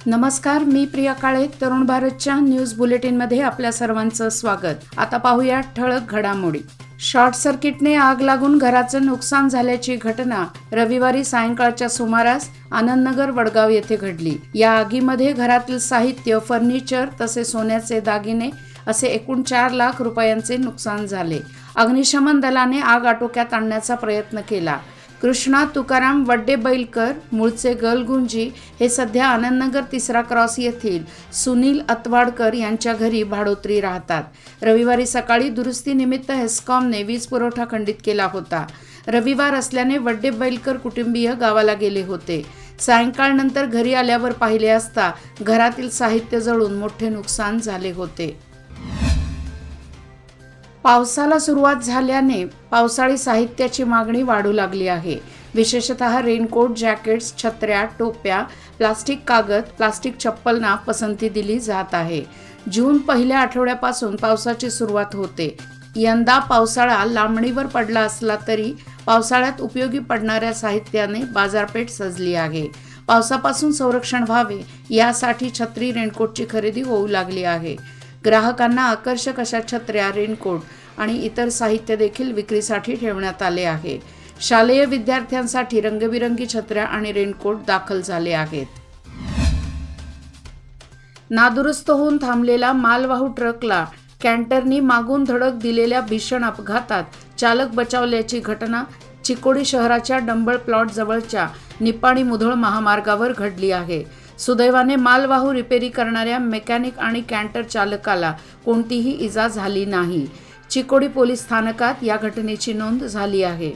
नमस्कार, मी प्रिया काळे. तरुण भारतच्या न्यूज बुलेटिनमध्ये आपल्या सर्वांचं स्वागत. आता पाहूया ठळक घडामोडी. शॉर्ट सर्किटने आग लागून घराचं नुकसान झाल्याची घटना रविवारी सायंकाळच्या सुमारास आनंदनगर वडगाव येथे घडली. या आगीमध्ये घरातील साहित्य, फर्निचर तसेच सोन्याचे दागिने असे एकूण 4 लाख रुपयांचे नुकसान झाले. अग्निशमन दलाने आग आटोक्यात आणण्याचा प्रयत्न केला. कृष्णा तुकाराम वड्डेबैलकर, मूळचे गलगुंजी, हे सध्या आनंदनगर 3रा क्रॉस येथील सुनील अतवाडकर यांच्या घरी भाडोत्री राहतात. रविवारी सकाळी दुरुस्तीनिमित्त हेस्कॉमने वीज पुरवठा खंडित केला होता. रविवार असल्याने वड्डेबैलकर कुटुंबीय गावाला गेले होते. सायंकाळनंतर घरी आल्यावर पाहिले असता घरातील साहित्य जळून मोठे नुकसान झाले होते. पावसाला सुरुवात झाल्याने पावसाळी साहित्याची मागणी वाढू लागली आहे. विशेषतः रेनकोट, जॅकेट्स, छत्र्या, टोप्या, प्लास्टिक कागद, प्लास्टिक चप्पलना पसंती दिली जात आहे. जून पहिल्या आठवड्यापासून पावसाची सुरुवात होते. यंदा पावसाळा लांबणीवर पडला असला तरी पावसाळ्यात उपयोगी पडणाऱ्या साहित्याने बाजारपेठ सजली आहे. पावसापासून संरक्षण व्हावे यासाठी छत्री, रेनकोटची खरेदी होऊ लागली आहे. ग्राहकांना आकर्षक अशा छत्र्या, रेनकोट आणि इतर साहित्य देखील विक्रीसाठी ठेवण्यात आले आहे. शालेय विद्यार्थ्यांसाठी रंगबिरंगी छत्र्या आणि रेनकोट दाखल झाले आहेत. नादुरुस्त होऊन थांबलेला मालवाहू ट्रकला कॅन्टरनी मागून धडक दिलेल्या भीषण अपघातात चालक बचावल्याची घटना चिकोडी शहराच्या डंबळ प्लॉट जवळच्या निपाणी मुधोळ महामार्गावर घडली आहे. सुदैवाने मालवाहू रिपेरी करणाऱ्या मेकॅनिक आणि कॅन्टर चालकाला कोणतीही इजा झाली नाही. चिकोडी पोलीस स्थानकात या घटनेची नोंद झाली आहे.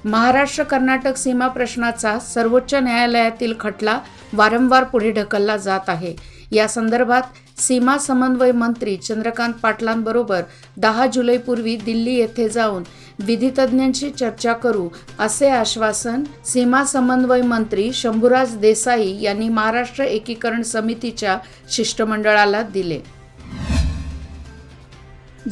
महाराष्ट्र-कर्नाटक सीमा प्रश्नाचा सर्वोच्च न्यायालयातील खटला वारंवार पुढे ढकलला जात आहे. या संदर्भात सीमा समन्वय मंत्री चंद्रकांत पाटलांबरोबर 10 जुलैपूर्वी दिल्ली येथे जाऊन विधितज्ञांशी चर्चा करू असे आश्वासन सीमा समन्वय मंत्री शंभूराज देसाई यांनी महाराष्ट्र एकीकरण समितीच्या शिष्टमंडळाला दिले.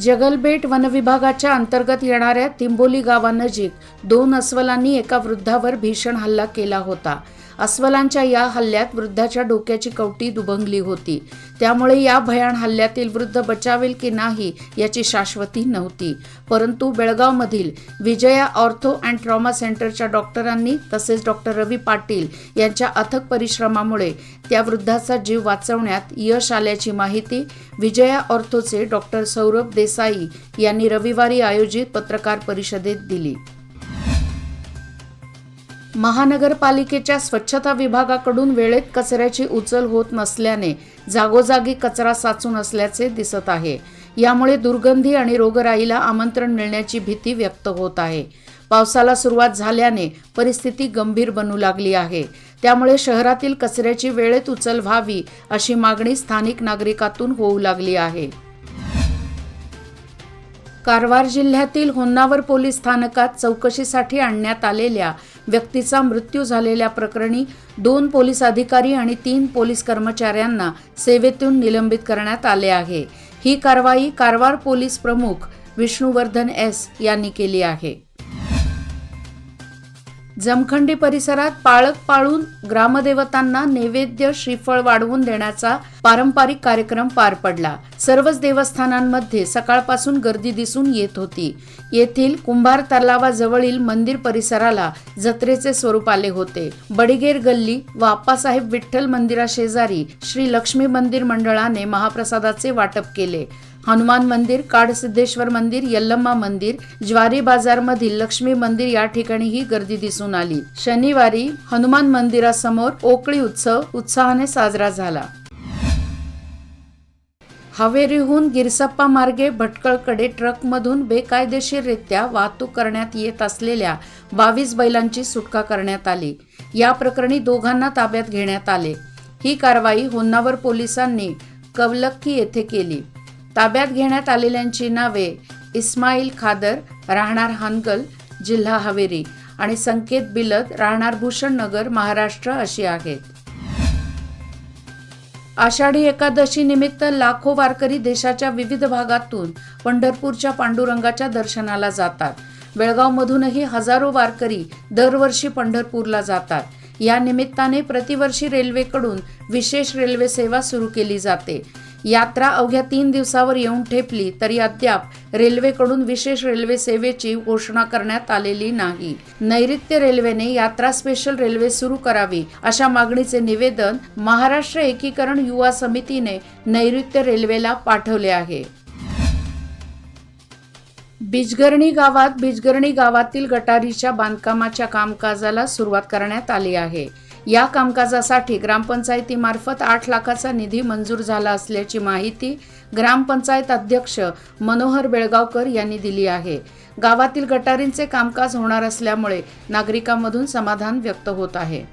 जगलबेट वनविभागाच्या अंतर्गत येणाऱ्या तिंबोली गावानजीक 2 अस्वलांनी एका वृद्धावर भीषण हल्ला केला होता. अस्वलांच्या या हल्ल्यात वृद्धाच्या डोक्याची कवटी दुभंगली होती. त्यामुळे या भयाण हल्ल्यातील वृद्ध बचावेल की नाही याची शाश्वती नव्हती. परंतु बेळगावमधील विजया ऑर्थो अँड ट्रॉमा सेंटरच्या डॉक्टरांनी तसेच डॉक्टर रवी पाटील यांच्या अथक परिश्रमामुळे त्या वृद्धाचा जीव वाचवण्यात यश आल्याची माहिती विजया ऑर्थोचे डॉक्टर सौरभ देसाई यांनी रविवारी आयोजित पत्रकार परिषदेत दिली. महानगरपालिकेच्या स्वच्छता विभागाकडून वेळेत कचऱ्याची उचल होत नसल्याने जागोजागी कचरा साचून असल्याचे दिसत आहे. यामुळे दुर्गंधी आणि रोगराईला आमंत्रण मिळण्याची भीती व्यक्त होत आहे. पावसाला सुरुवात झाल्याने परिस्थिती गंभीर बनू लागली आहे. त्यामुळे शहरातील कचऱ्याची वेळेत उचल व्हावी अशी मागणी स्थानिक नागरिकातून होऊ लागली आहे. कारवार जिल्ह्यातील होन्नावर पोलीस स्थानकात चौकशीसाठी आणण्यात आलेल्या व्यक्तीचा मृत्यू झालेल्या प्रकरणी 2 पोलीस अधिकारी आणि 3 पोलीस कर्मचाऱ्यांना सेवेतून निलंबित करण्यात आले आहे. ही कारवाई कारवार पोलीस प्रमुख विष्णुवर्धन एस यांनी केली आहे. जमखंडी परिसरात पाळत पाळून ग्रामदेवतांना नैवेद्य, श्रीफळ वाढवून देण्याचा पारंपरिक कार्यक्रम पार पडला. सर्वच देवस्थानांमध्ये सकाळपासून गर्दी दिसून येत होती. येथील कुंभार तलावाजवळील मंदिर परिसराला जत्रेचे स्वरूप आले होते. बडिगेर गल्ली व आप्पासाहेब विठ्ठल मंदिराशेजारी श्री लक्ष्मी मंदिर मंडळाने महाप्रसादाचे वाटप केले. हनुमान मंदिर, काडसिद्धेश्वर मंदिर, यल्लम्मा मंदिर, ज्वारी बाजारमधील लक्ष्मी मंदिर या ठिकाणीही गर्दी दिसून आली. शनिवारी हनुमान मंदिरासमोर ओकळी उत्सव उत्साहाने साजरा झाला. हावेरीहून गिरसप्पा मार्गे भटकळकडे ट्रकमधून बेकायदेशीररित्या वाहतूक करण्यात येत असलेल्या 22 बैलांची सुटका करण्यात आली. या प्रकरणी 2घांना ताब्यात घेण्यात आले. ही कारवाई होन्नावर पोलिसांनी कवलक्की येथे केली. ताब्यात घेण्यात आलेल्यांची नावे इस्माईल खादर, राहणार हानगल, जिल्हा हावेरी आणि संकेत बिलद, राहणार भूषणनगर, महाराष्ट्र अशी आहेत. आषाढी एकादशी निमित्त लाखो वारकरी देशाच्या विविध भागातून पंढरपूरच्या पांडुरंगाच्या दर्शनाला जातात. बेळगावमधूनही हजारो वारकरी दरवर्षी पंढरपूरला जातात. या निमित्ताने प्रतिवर्षी रेल्वेकडून विशेष रेल्वे सेवा सुरू केली जाते। यात्रा अवघ्या 3 दिवसावर येऊन ठेपली तरी अद्याप रेल्वेकडून विशेष रेल्वे सेवेची घोषणा करण्यात आलेली नाही। नैऋत्य रेल्वेने यात्रा स्पेशल रेल्वे सुरू करावी अशा मागणीचे निवेदन महाराष्ट्र एकीकरण युवा समितीने नैऋत्य रेल्वेला पाठवले आहे। बिजगर्णी गावातील गटारीच्या बांधकामाच्या कामकाजाला सुरुवात करण्यात आली आहे। या कामकाजासाठी ग्रामपंचायतीमार्फत 8 लाखाचा निधी मंजूर झाला असल्याची माहिती ग्रामपंचायत अध्यक्ष मनोहर बेळगावकर यांनी दिली आहे। गावातील गटारींचे कामकाज होणार असल्यामुळे नागरिकांमधून समाधान व्यक्त होत आहे।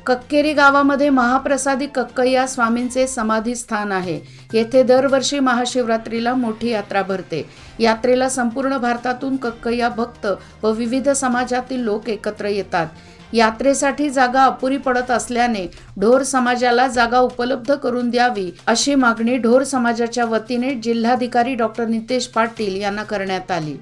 कक्केरी गावामध्ये महाप्रसादी कक्कय्या स्वामींचे समाधी स्थान आहे। येथे दरवर्षी महाशिवरात्रीला मोठी यात्रा भरते। यात्रेला संपूर्ण भारतातून कक्कय्या भक्त व विविध समाजातील लोक एकत्र येतात। यात्रेसाठी जागा अपुरी पडत असल्याने ढोर समाजाला जागा उपलब्ध करून द्यावी अशी मागणी ढोर समाजाच्या वतीने जिल्हाधिकारी डॉक्टर नितेश पाटील यांना करण्यात आली।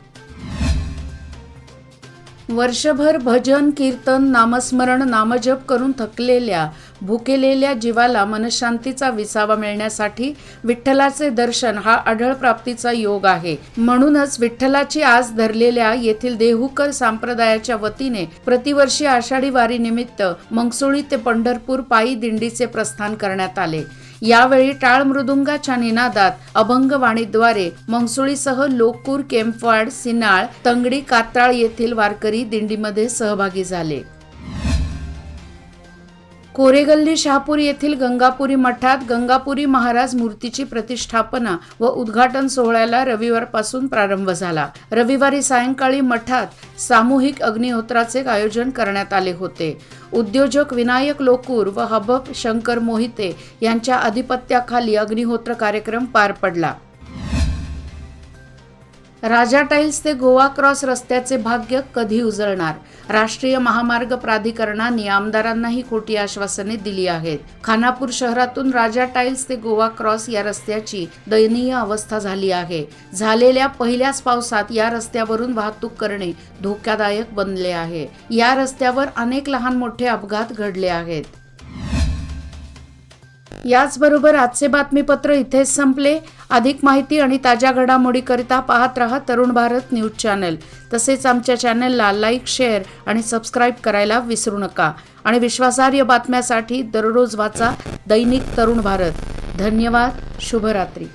वर्षभर भजन कीर्तन नामस्मरण नामजप करून थकलेल्या भुकेलेल्या जीवाला मनशांतीचा विसावा मिळण्यासाठी विठ्ठलाचे दर्शन हा अढळ प्राप्तीचा योग आहे। म्हणूनच विठ्ठलाची आस धरलेल्या येथील देहूकर संप्रदायाच्या वतीने प्रतिवर्षी आषाढी वारी निमित्त मंगसुळी ते पंढरपूर पायी दिंडीचे प्रस्थान करण्यात आले। यावेळी टाळ मृदुंगाच्या निनादात अभंगवाणीद्वारे मंगसुळीसह लोकूर, केम्पवाड, सिनाळ, तंगडी, कात्राळ येथील वारकरी दिंडीमध्ये सहभागी झाले। कोरेगल्ली शहापूर येथील गंगापुरी मठात गंगापुरी महाराज मूर्तीची प्रतिष्ठापना व उद्घाटन सोहळ्याला रविवारपासून प्रारंभ झाला। रविवारी सायंकाळी मठात सामूहिक अग्निहोत्राचे आयोजन करण्यात आले होते। उद्योजक विनायक लोकूर व हबप शंकर मोहिते यांच्या अधिपत्याखाली अग्निहोत्र कार्यक्रम पार पडला। राजा टाइल्स ते गोवा क्रॉस रस्त्याचे भाग्य कधी उजळणार? राष्ट्रीय महामार्ग प्राधिकरणाने आमदारांना ही खोटी आश्वासने दिली आहेत। खानापूर शहरातून राजा टाइल्स ते गोवा क्रॉस या रस्त्याची दयनीय अवस्था झाली आहे। झालेल्या पहिल्याच पावसात या रस्त्यावरून वाहतूक करणे धोकादायक बनले आहे। या रस्त्यावर अनेक लहान मोठे अपघात घडले आहेत। याचबरोबर आजचे बातमीपत्र इथेच संपले। अधिक माहिती आणि ताज्या घडामोडीकरिता पाहत रहा तरुण भारत न्यूज चॅनल। तसेच आमच्या चॅनलला लाईक, शेअर आणि सबस्क्राईब करायला विसरू नका। आणि विश्वासार्ह बातम्यासाठी दररोज वाचा दैनिक तरुण भारत। धन्यवाद। शुभरात्री।